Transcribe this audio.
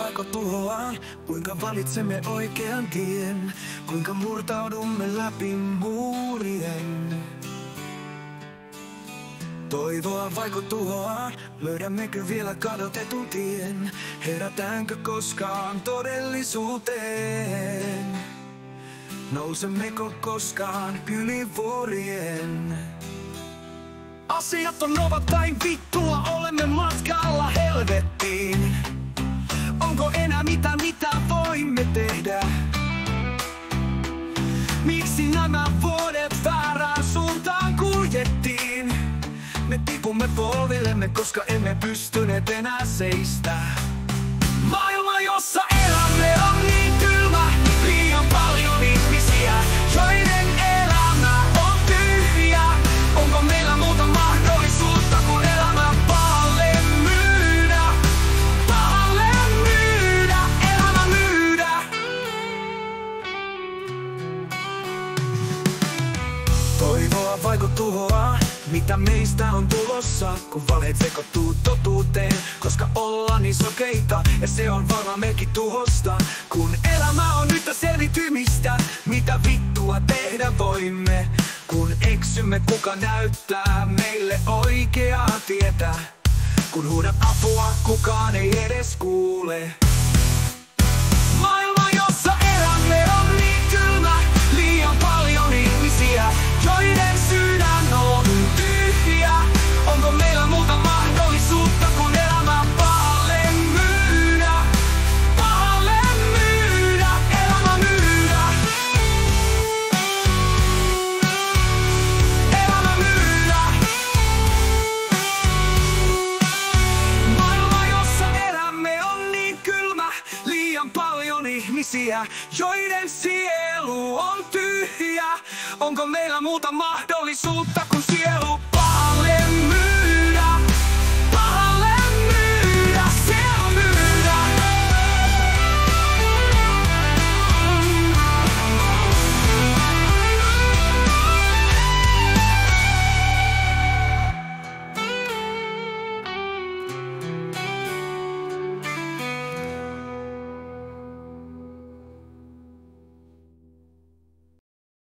vaiko tuhoaan? Kuinka valitsemme oikean tien? Kuinka murtaudumme läpi muurien? Toivoa vaiko tuhoaa? Löydämmekö vielä kadotetun tien? Herätäänkö koskaan todellisuuteen? Nousemmeko koskaan yli vuorien? Asiat on päin vittua, olemme matkalla helvettiin. Onko enää mitä voimme tehdä? Miksi nämä vuodet väärään suuntaan kuljettiin? Me tipumme polvillemme, koska emme pystyneet enää seistä. Maailma, jossa elämme, on niin kylmä. Liian paljon ihmisiä, joiden elämä on tyhjä. Onko meillä muuta mahdollisuutta kuin elämä pahalle myydä? Pahalle myydä, elämä myydä. Toivoa vaiko tuhoaa? Mitä meistä on tulossa, kun valeet sekoittuu totuuteen? Koska ollaan niin sokeita, ja se on varma merkki tuhosta. Kun elämä on nyt selvitymistä, mitä vittua tehdä voimme? Kun eksymme, kuka näyttää meille oikeaa tietä? Kun huudan apua, kukaan ei edes kuule. Maailma, jossa elämme, on niin kylmä. Liian paljon ihmisiä, joiden sydän on tyhjä. Onko meillä muuta mahdollisuutta kuin elämä pahalle myydä? Pahalle myydä, elämä myydä. Elämä myydä. Maailma, jossa elämme, on niin kylmä. Liian paljon ihmisiä, joiden sielu on tyhjä. Onko meillä muuta mahdollisuutta kuin sielu